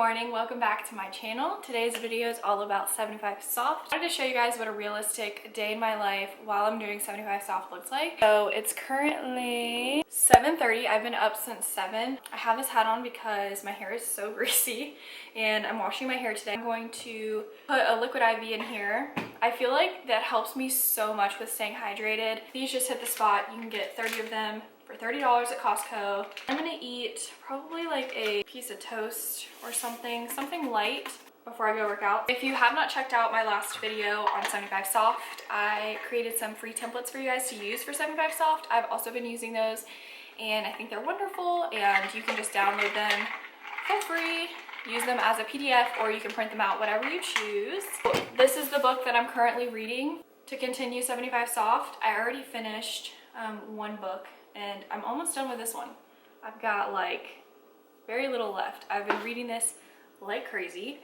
morning, welcome back to my channel. Today's video is all about 75 soft. I wanted to show you guys what a realistic day in my life while I'm doing 75 soft looks like. So it's currently 7:30. I've been up since 7. I have this hat on because my hair is so greasy and I'm washing my hair today. I'm going to put a liquid IV in here. I feel like that helps me so much with staying hydrated. These just hit the spot. You can get 30 of them for $30 at Costco. I'm gonna eat probably like a piece of toast or something light before I go work out. If you have not checked out my last video on 75 soft, I created some free templates for you guys to use for 75 soft. I've also been using those and I think they're wonderful, and you can just download them for free, use them as a PDF, or you can print them out, whatever you choose. This is the book that I'm currently reading to continue 75 soft. I already finished one book and I'm almost done with this one. I've got like very little left. I've been reading this like crazy.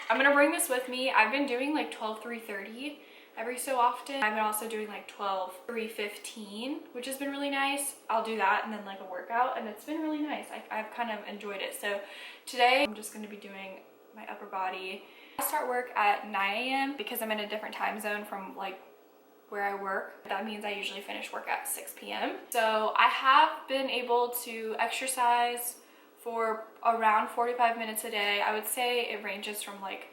I'm gonna bring this with me. I've been doing like 12:3:30 every so often. I've been also doing like 12:3:15, which has been really nice. I'll do that and then like a workout, and it's been really nice. I've kind of enjoyed it. So today I'm just gonna be doing my upper body. I start work at 9 a.m. because I'm in a different time zone from like where I work. That means I usually finish work at 6 p.m. So I have been able to exercise for around 45 minutes a day. I would say it ranges from like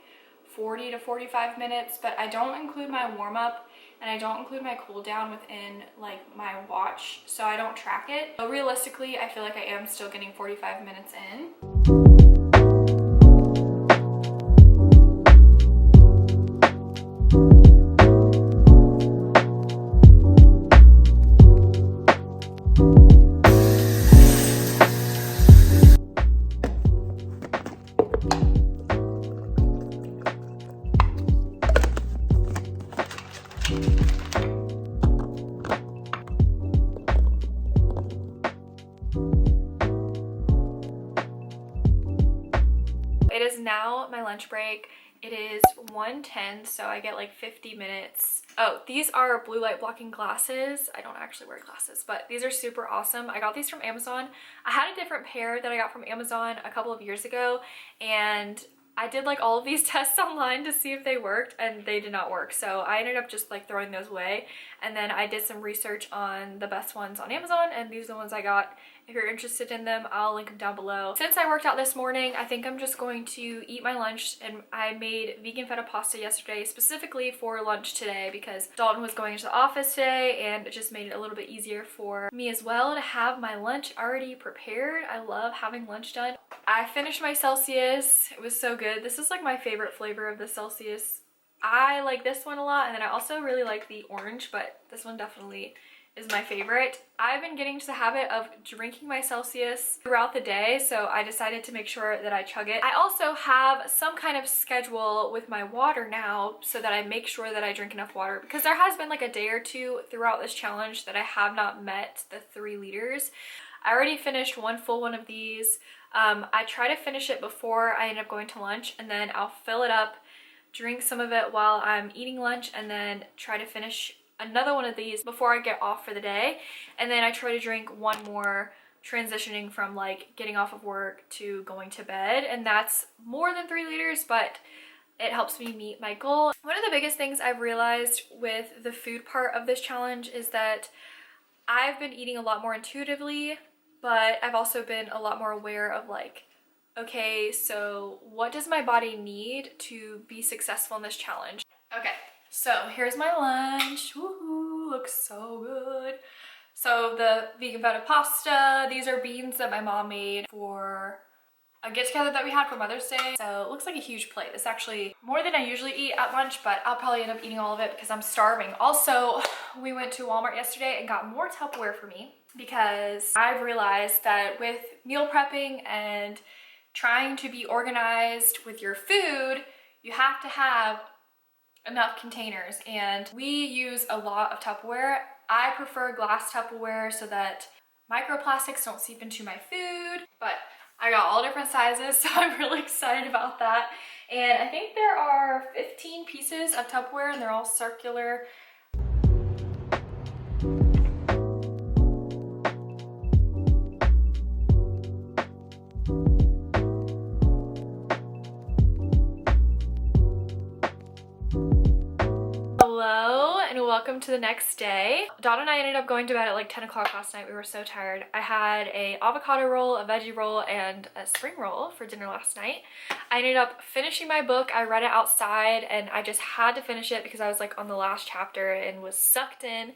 40 to 45 minutes, but I don't include my warm-up and I don't include my cool down within like my watch, so I don't track it. So realistically, I feel like I am still getting 45 minutes in. It is now my lunch break. It is 1:10, so I get like 50 minutes. Oh, these are blue light blocking glasses. I don't actually wear glasses, but these are super awesome. I got these from Amazon. I had a different pair that I got from Amazon a couple of years ago, and I did like all of these tests online to see if they worked, and they did not work. So I ended up just like throwing those away. And then I did some research on the best ones on Amazon, and these are the ones I got. If you're interested in them, I'll link them down below. Since I worked out this morning, I think I'm just going to eat my lunch, and I made vegan feta pasta yesterday specifically for lunch today because Dalton was going to the office today, and it just made it a little bit easier for me as well to have my lunch already prepared. I love having lunch done. I finished my Celsius. It was so good. This is like my favorite flavor of the Celsius. I like this one a lot, and then I also really like the orange, but this one definitely is my favorite. I've been getting to the habit of drinking my Celsius throughout the day, so I decided to make sure that I chug it. I also have some kind of schedule with my water now so that I make sure that I drink enough water, because there has been like a day or two throughout this challenge that I have not met the 3 liters. I already finished one full one of these. I try to finish it before I end up going to lunch, and then I'll fill it up, drink some of it while I'm eating lunch, and then try to finish another one of these before I get off for the day. And then I try to drink one more transitioning from like getting off of work to going to bed, and that's more than 3 liters, but it helps me meet my goal. One of the biggest things I've realized with the food part of this challenge is that I've been eating a lot more intuitively, but I've also been a lot more aware of like, okay, so what does my body need to be successful in this challenge? Okay, so here's my lunch. Woohoo, looks so good. So the vegan feta pasta, these are beans that my mom made for a get together that we had for Mother's Day. So it looks like a huge plate. It's actually more than I usually eat at lunch, but I'll probably end up eating all of it because I'm starving. Also, we went to Walmart yesterday and got more Tupperware for me because I've realized that with meal prepping and trying to be organized with your food, you have to have enough containers, and we use a lot of Tupperware. I prefer glass Tupperware so that microplastics don't seep into my food, but I got all different sizes, so I'm really excited about that. And I think there are 15 pieces of Tupperware, and they're all circular. welcome to the next day. Dawn and I ended up going to bed at like 10 o'clock last night. We were so tired. I had a avocado roll, a veggie roll, and a spring roll for dinner last night. I ended up finishing my book. I read it outside and I just had to finish it because I was like on the last chapter and was sucked in.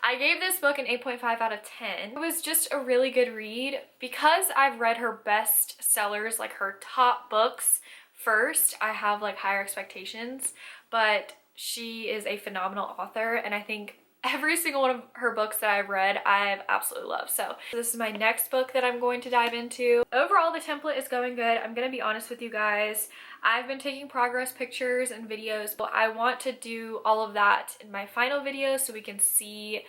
I gave this book an 8.5 out of 10. It was just a really good read. Because I've read her best sellers, like her top books first, I have like higher expectations, but she is a phenomenal author and I think every single one of her books that I've read, I've absolutely loved. So this is my next book that I'm going to dive into. Overall, the template is going good. I'm gonna be honest with you guys. I've been taking progress pictures and videos, but I want to do all of that in my final video so we can see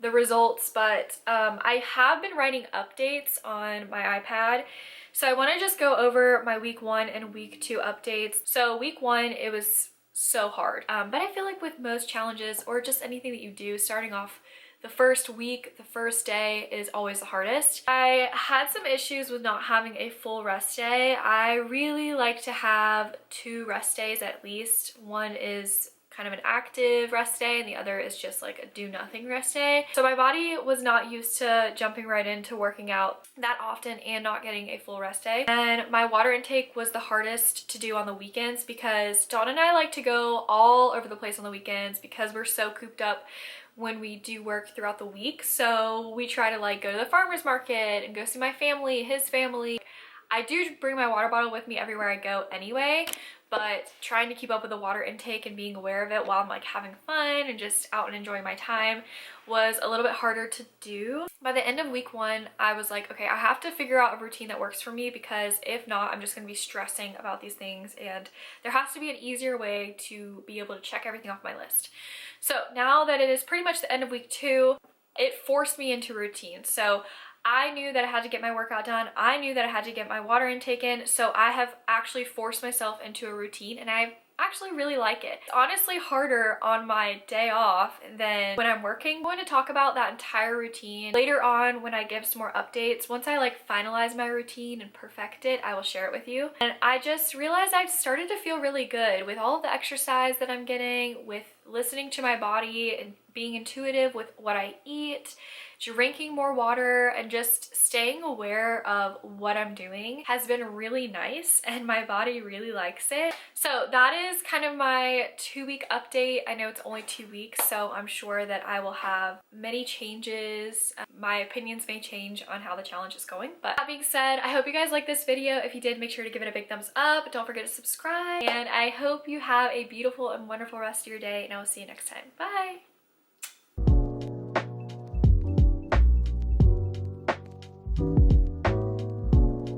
the results. But I have been writing updates on my iPad. So I want to just go over my week 1 and week 2 updates. So week 1, it was so hard. But I feel like with most challenges or just anything that you do, starting off the first week, the first day is always the hardest. I had some issues with not having a full rest day. I really like to have 2 rest days at least. One is kind of an active rest day and the other is just like a do nothing rest day. So my body was not used to jumping right into working out that often and not getting a full rest day. And my water intake was the hardest to do on the weekends because Dawn and I like to go all over the place on the weekends because we're so cooped up when we do work throughout the week. So we try to like go to the farmer's market and go see my family, his family. I do bring my water bottle with me everywhere I go anyway, but trying to keep up with the water intake and being aware of it while I'm like having fun and just out and enjoying my time was a little bit harder to do. By the end of week 1, I was like, okay, I have to figure out a routine that works for me because if not, I'm just gonna be stressing about these things and there has to be an easier way to be able to check everything off my list. So now that it is pretty much the end of week 2, it forced me into routine. So I knew that I had to get my workout done. I knew that I had to get my water intake in. So I have actually forced myself into a routine and I actually really like it. It's honestly harder on my day off than when I'm working. I'm going to talk about that entire routine later on when I give some more updates. Once I like finalize my routine and perfect it, I will share it with you. And I just realized I've started to feel really good with all of the exercise that I'm getting, with listening to my body and being intuitive with what I eat, drinking more water, and just staying aware of what I'm doing has been really nice and my body really likes it. So that is kind of my 2-week update. I know it's only 2 weeks, so I'm sure that I will have many changes. My opinions may change on how the challenge is going. But that being said, I hope you guys liked this video. If you did, make sure to give it a big thumbs up. Don't forget to subscribe. And I hope you have a beautiful and wonderful rest of your day, and I will see you next time. Bye!